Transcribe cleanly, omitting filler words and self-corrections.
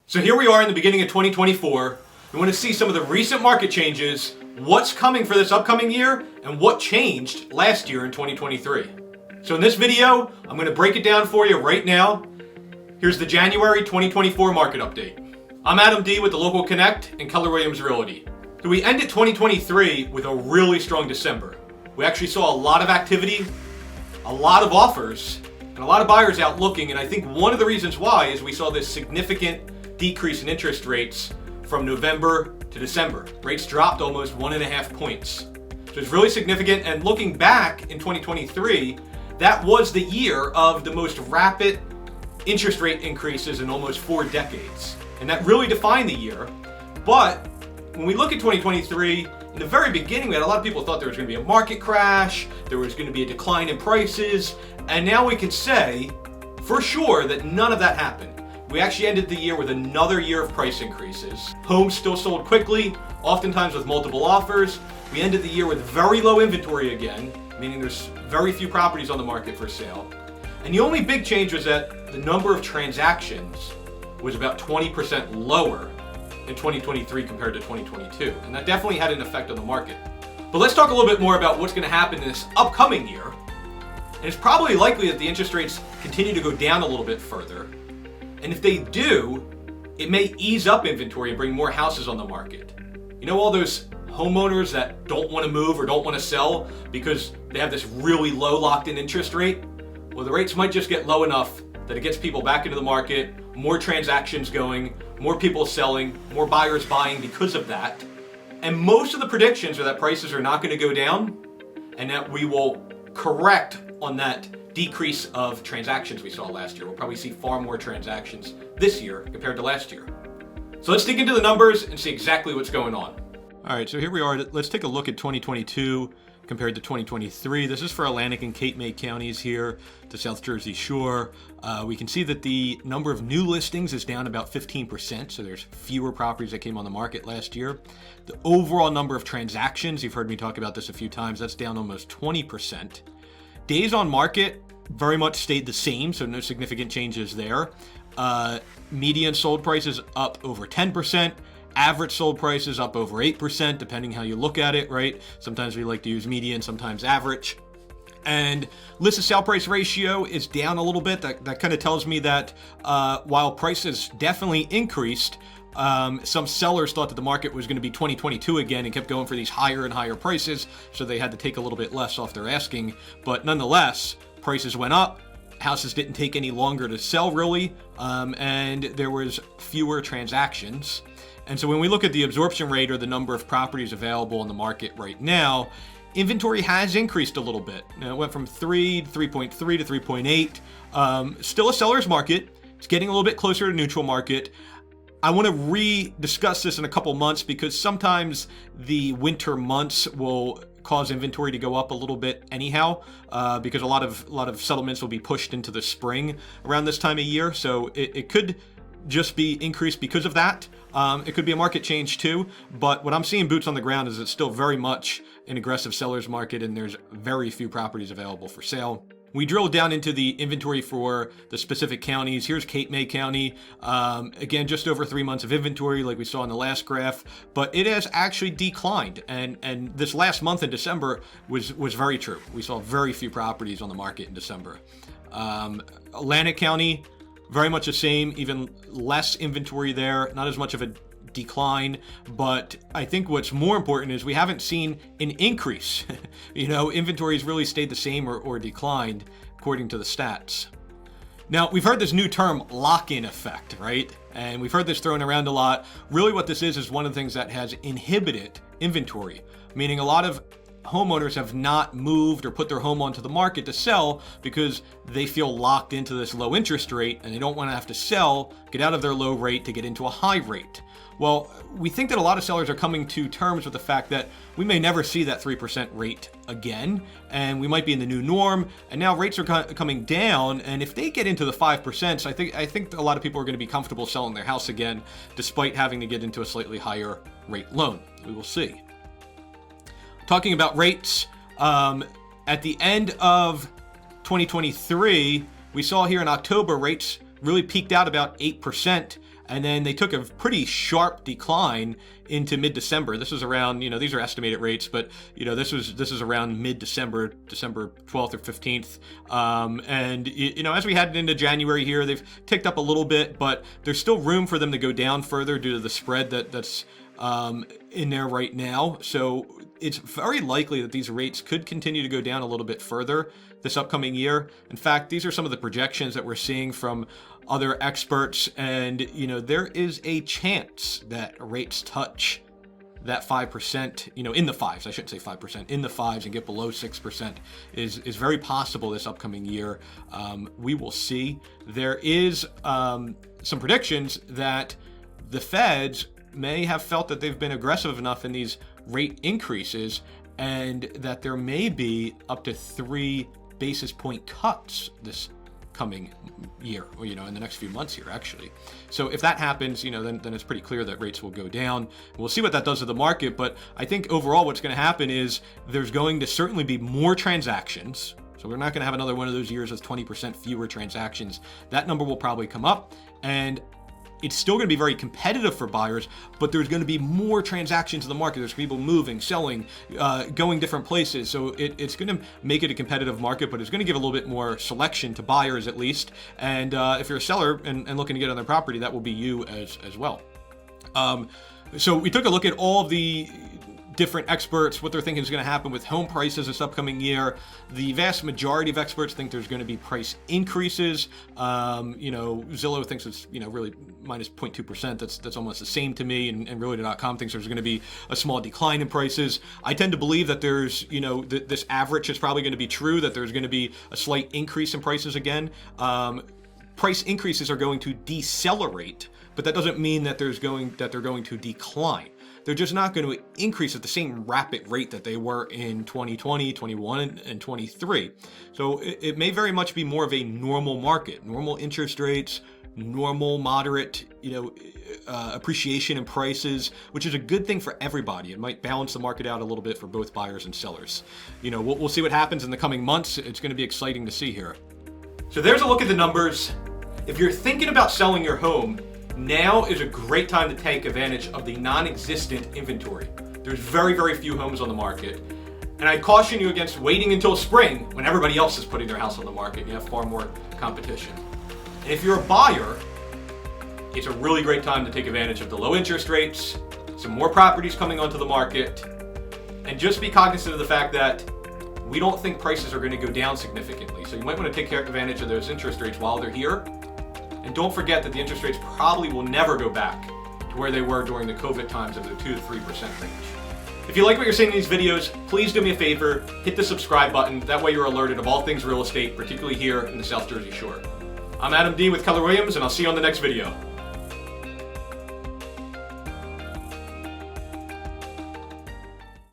So here we are in the beginning of 2024. We want to see some of the recent market changes, what's coming for this upcoming year, and what changed last year in 2023. So in this video, I'm going to break it down for you right now. Here's the January 2024 market update. I'm Adam D with the Local Connect and Keller Williams Realty. So we ended 2023 with a really strong December. We actually saw a lot of activity, a lot of offers, and a lot of buyers out looking. And I think one of the reasons why is we saw this significant decrease in interest rates from November to December. Rates dropped almost 1.5 points. So it's really significant. And looking back in 2023, that was the year of the most rapid interest rate increases in almost 4 decades. And that really defined the year. But when we look at 2023, in the very beginning, we had a lot of people thought there was going to be a market crash, there was going to be a decline in prices, and now we can say for sure that none of that happened. We actually ended the year with another year of price increases. Homes still sold quickly, oftentimes with multiple offers. We ended the year with very low inventory again, meaning there's very few properties on the market for sale. And the only big change was that the number of transactions was about 20% lower in 2023 compared to 2022. And that definitely had an effect on the market. But let's talk a little bit more about what's going to happen this upcoming year. And it's probably likely that the interest rates continue to go down a little bit further. And if they do, it may ease up inventory and bring more houses on the market. You know, all those homeowners that don't want to move or don't want to sell because they have this really low locked-in interest rate? Well, the rates might just get low enough that it gets people back into the market, more transactions going, more people selling, more buyers buying because of that. And most of the predictions are that prices are not going to go down and that we will correct on that decrease of transactions we saw last year. We'll probably see far more transactions this year compared to last year. So let's dig into the numbers and see exactly what's going on. All right, so here we are. Let's take a look at 2022 compared to 2023. This is for Atlantic and Cape May counties here, the South Jersey Shore. We can see that the number of new listings is down about 15%, so there's fewer properties that came on the market last year. The overall number of transactions, you've heard me talk about this a few times, that's down almost 20%. Days on market very much stayed the same, so no significant changes there. Median sold prices up over 10%. Average sold prices up over 8%, depending how you look at it, right? Sometimes we like to use median, sometimes average. And list to sale price ratio is down a little bit. That kind of tells me that while prices definitely increased, some sellers thought that the market was going to be 2022 again and kept going for these higher and higher prices, so they had to take a little bit less off their asking. But nonetheless, prices went up. Houses didn't take any longer to sell, really, and there was fewer transactions. And so when we look at the absorption rate or the number of properties available on the market right now, inventory has increased a little bit. Now, it went from 3 to 3.3 to 3.8. Still a seller's market. It's getting a little bit closer to neutral market. I want to re-discuss this in a couple months because sometimes the winter months will cause inventory to go up a little bit anyhow, because a lot of settlements will be pushed into the spring around this time of year. So it could just be increased because of that. It could be a market change too, but what I'm seeing boots on the ground is it's still very much an aggressive seller's market and there's very few properties available for sale. We drilled down into the inventory for the specific counties. Here's Cape May County. Again, just over 3 months of inventory like we saw in the last graph, but it has actually declined. And this last month in December was very true. We saw very few properties on the market in December. Atlantic County, very much the same, even less inventory there, not as much of a decline, but I think what's more important is we haven't seen an increase. Inventory's really stayed the same or declined according to the stats. Now, we've heard this new term, lock-in effect, right? And we've heard this thrown around a lot. Really what this is one of the things that has inhibited inventory, meaning a lot of homeowners have not moved or put their home onto the market to sell because they feel locked into this low interest rate and they don't want to have to sell, get out of their low rate to get into a high rate. Well, we think that a lot of sellers are coming to terms with the fact that we may never see that 3% rate again, and we might be in the new norm, and now rates are coming down, and if they get into the 5%, so I think a lot of people are going to be comfortable selling their house again, despite having to get into a slightly higher rate loan. We will see. Talking about rates, at the end of 2023, we saw here in October rates really peaked out about 8%. and then they took a pretty sharp decline into mid-December. This is around, these are estimated rates, but this is around mid-December, December 12th or 15th. And as we head into January here, they've ticked up a little bit, but there's still room for them to go down further due to the spread that's in there right now. So it's very likely that these rates could continue to go down a little bit further this upcoming year. In fact, these are some of the projections that we're seeing from other experts, and there is a chance that rates touch that 5%, in the fives. I shouldn't say 5%, in the fives, and get below 6% is very possible this upcoming year. We will see. There is some predictions that the Feds may have felt that they've been aggressive enough in these rate increases, and that there may be up to 3 basis point cuts this coming year, or in the next few months here, actually. So if that happens, then it's pretty clear that rates will go down. We'll see what that does to the market, but I think overall what's going to happen is there's going to certainly be more transactions. So we're not going to have another one of those years with 20% fewer transactions. That number will probably come up, and it's still going to be very competitive for buyers, but there's going to be more transactions in the market. There's people moving, selling, going different places. So it's going to make it a competitive market, but it's going to give a little bit more selection to buyers at least. And if you're a seller and looking to get on their property, that will be you as well. So we took a look at all of the different experts, what they're thinking is going to happen with home prices this upcoming year. The vast majority of experts think there's going to be price increases. Zillow thinks it's really minus 0.2%. That's almost the same to me, and Realtor.com thinks there's going to be a small decline in prices. I tend to believe that there's this average is probably going to be true, that there's going to be a slight increase in prices again. Price increases are going to decelerate, but that doesn't mean that they're going to decline. They're just not going to increase at the same rapid rate that they were in 2020, 21, and 23. So it may very much be more of a normal market, normal interest rates, normal moderate, appreciation in prices, which is a good thing for everybody. It might balance the market out a little bit for both buyers and sellers. We'll see what happens in the coming months. It's going to be exciting to see here. So there's a look at the numbers. If you're thinking about selling your home, now is a great time to take advantage of the non-existent inventory. There's very, very few homes on the market. And I'd caution you against waiting until spring when everybody else is putting their house on the market. You have far more competition. And if you're a buyer, it's a really great time to take advantage of the low interest rates, some more properties coming onto the market, and just be cognizant of the fact that we don't think prices are going to go down significantly. So you might want to take advantage of those interest rates while they're here. And don't forget that the interest rates probably will never go back to where they were during the COVID times of the 2 to 3% range. If you like what you're seeing in these videos, please do me a favor, hit the subscribe button. That way you're alerted of all things real estate, particularly here in the South Jersey Shore. I'm Adam D with Keller Williams, and I'll see you on the next video.